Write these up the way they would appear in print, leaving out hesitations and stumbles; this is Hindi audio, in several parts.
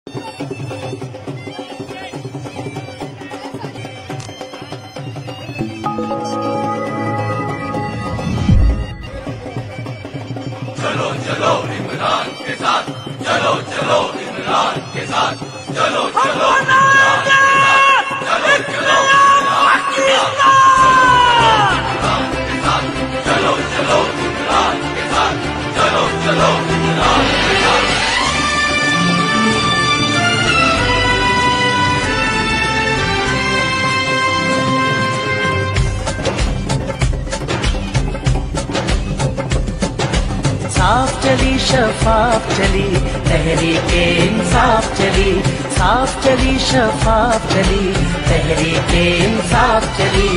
चलो चलो इमरान के साथ, चलो चलो इमरान के साथ, चलो चलो इमरान के साथ, चलो चलो इमरान के साथ, चलो चलो इमरान के साथ, चलो चलो इमरान के साथ। साफ चली शफाफ चली तहरीके इंसाफ चली, साफ चली शफाफ चली तहरीके इंसाफ चली।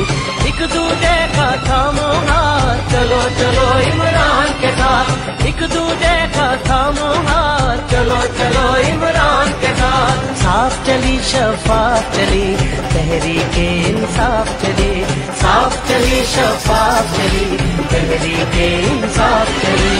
एक दूजे का थामो हाथ, चलो चलो इमरान के साथ, एक दूजे का थामो हाथ, चलो चलो इमरान के साथ। साफ चली शफाफ चली तहरीके इंसाफ चली, साफ चली शफाफ चली तहरीके इंसाफ चली।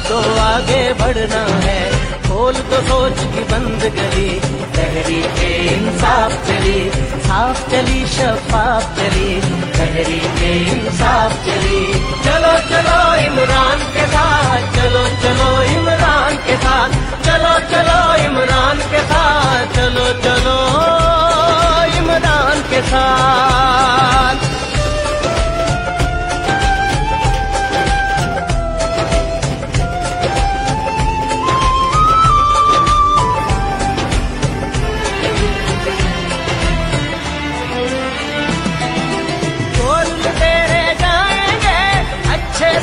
तो आगे बढ़ना है, खोल तो सोच की बंद गली, तहरीके इंसाफ चली, साफ चली शफाफ चली तहरीके इंसाफ चली। चलो चलो इमरान के साथ, चलो चलो इमरान के साथ, चलो चलो इमरान के साथ, चलो चलो इमरान के साथ।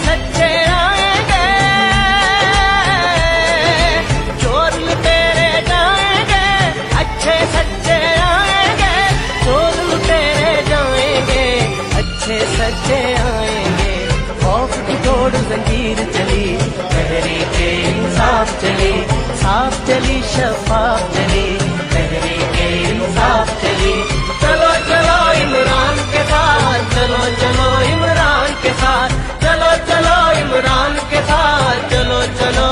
सच्चे आएंगे, चोर लुटेरे जाएंगे, अच्छे सच्चे आएंगे, चोर लुटेरे जाएंगे, अच्छे सच्चे आएंगे। खौफ की तोड़ जंजीर चली, तहरीके इंसाफ चली, साफ चली शफाफ चली तहरीके इंसाफ चली। चलो चलो इमरान के साथ, चलो चलो इमरान के साथ, चलो चलो इमरान के साथ, चलो चलो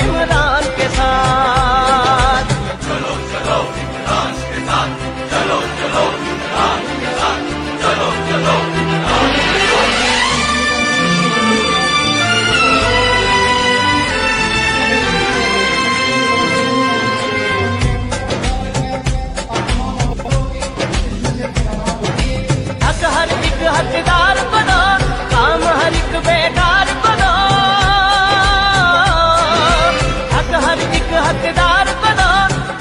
इमरान के साथ, चलो चलो इमरान के साथ, चलो चलो इमरान के साथ, चलो चलो इमरान के साथ। हक हर एक हकदार को दो, काम हर एक बेकार को दो, हक हर एक हकदार को दो,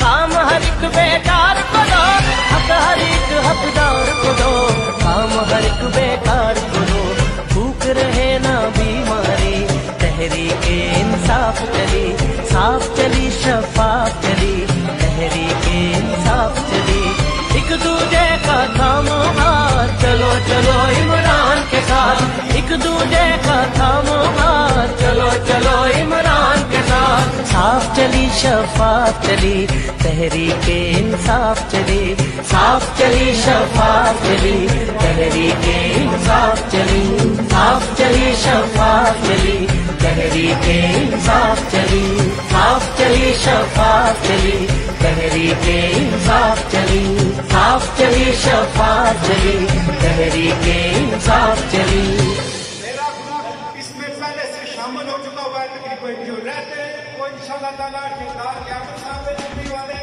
काम हर एक बेकार को दो, हक हर एक हकदार को दो, काम हर एक बेकार को दो। भूख रहे ना बीमारी, तहरीके इंसाफ चली, साफ चली शफाफ चली तहरीके इंसाफ चली। एक दूजे का थामो हाथ, चलो चलो इमरान के साथ, एक दूजे का थामो हाथ, चलो चलो इमरान के साथ। साफ चली शफाफ चली तहरीके इंसाफ चली, साफ चली शफाफ चली तहरीके इंसाफ चली, साफ चली शफाफ चली तहरीके इंसाफ चली, साफ चली शफाफ चली तहरीके इंसाफ चली, साफ चली शफाफ चली तहरीके इंसाफ चली। मेरा गुनाह इसमें पहले से शामिल हो चुका हुआ है, तकरीबन जो रहते हैं वो इंशाअल्लाह ताला ठेकेदार क़यामत साहब जुड़ने वाले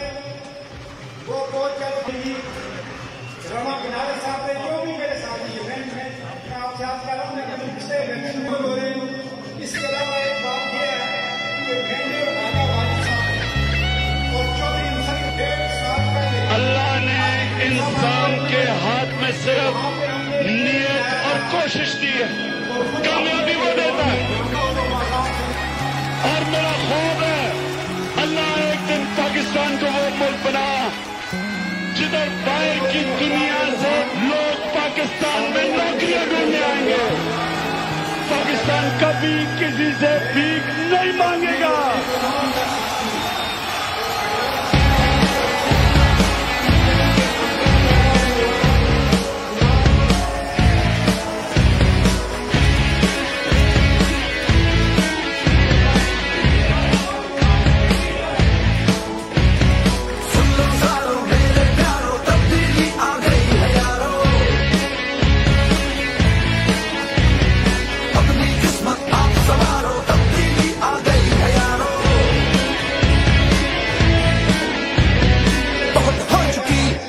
वो बहुत जल्द ही रमा किनारे साहब ने जो भी मेरे साथ इवेंट में मैं आपसे आज कर रहा हूँ, पिछले इलेक्शन में हो रहे हैं। इसके अलावा एक बात यह है कि भेंडे और नागा वाली साहब और चौधरी मुसलिम 1.5 साल पहले सिर्फ नीयत और कोशिश दी है, कामयाबी वो देता है। और मेरा ख्वाब है अल्लाह एक दिन पाकिस्तान को वो मुल्क बना जिधर बाहर की दुनिया से लोग पाकिस्तान में नौकरियां ढूंढने आएंगे। पाकिस्तान कभी किसी से भीख नहीं मांगेगा।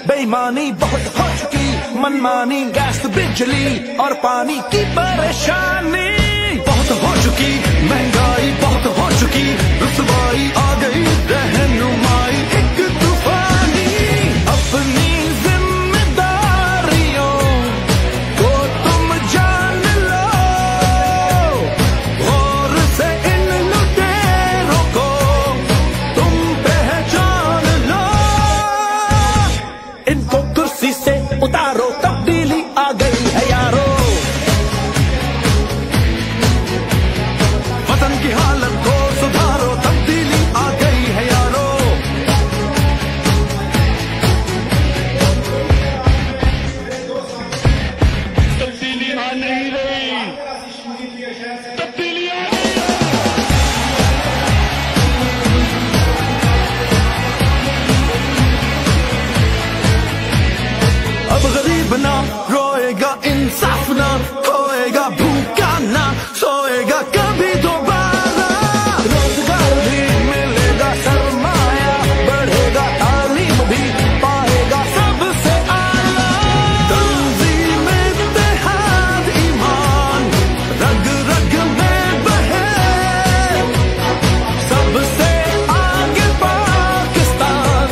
बेईमानी बहुत हो चुकी, मनमानी, गैस बिजली और पानी की परेशानी बहुत हो चुकी, महंगाई बहुत हो चुकी, रुसवाई आ गई, रहनुमाई एक तूफानी। अपनी जिम्मेदारियों को तुम जान लो, गौर से इन लुटेरों को तुम पहचान लो। इनको कुर्सी से उतारो, तब्दीली आ गई है यारो। वतन की हालत को सुधारो, तब्दीली आ गई है यारो। तब्दीली आ नहीं रही, तब्दीली आ गई है। अब गरीब ना रोएगा, इंसाफ ना होएगा, भूखा ना सोएगा कभी दोबारा। रोजगार भी मिलेगा, सरमाया बढ़ेगा, तालीम भी पाएगा सबसे आला। तंजीम इत्तेहाद ईमान रग रग में बहे, सबसे आगे पाकिस्तान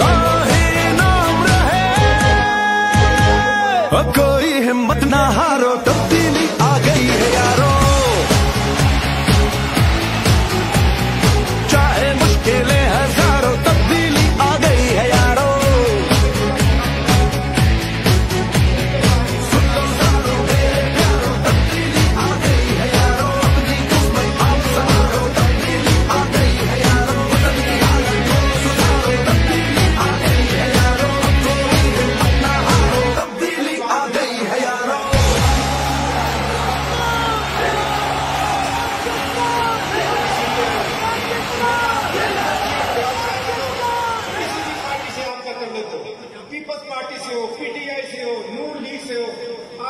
का ही नाम रहे। कोई हिम्मत ना हारो, तब्दीली आ गई है यारो। चाहे मुश्किलें हजारों, तब्दीली आ गई है यारो। सुन लो सारो मेरे प्यारो, तब्दीली आ गई है यारो। अपनी किस्मत आप संवारो, तब्दीली आ गई है यारो। वतन की हालत को सुधारो, तब्दीली आ गई है यारो। कोई हिम्मत ना हारो, तब्दीली आ गई है यारो। पार्टी से आपका तल्लुक हो, पीपल्स पार्टी से हो, पीटीआई से हो, नून लीग से हो,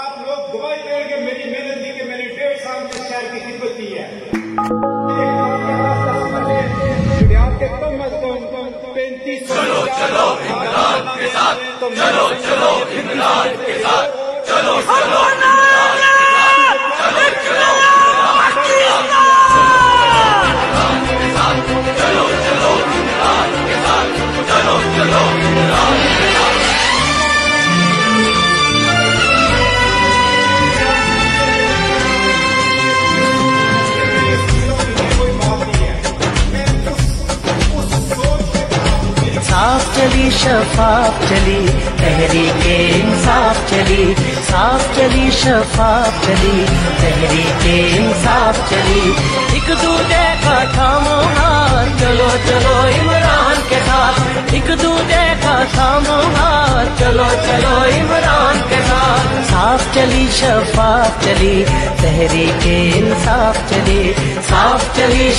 आप लोग गवाही देंगे मेरी मेहनत दी कि मैंने 1.5 साल में शहर की खिदमत की है। आपके कम अज कम 35 चलो चलो इमरान के साथ, चलो चलो इमरान के साथ, चलो चलो इमरान के साथ, चलो चलो इमरान के साथ, चलो चलो इमरान के साथ, चलो चलो इमरान के साथ। कोई बात नहीं है, मैं उस सोच के खिलाफ साफ चली शफाफ चली तहरीके इंसाफ चली, साफ चली शफाफ चली तहरीके इंसाफ चली। एक दूजे का थामो हाथ, चलो चलो इमरान के साथ। एक दूजे का थामो हाथ, चलो चलो इमरान के साथ। साफ चली शफाफ चली तहरीके इंसाफ चली, साफ चली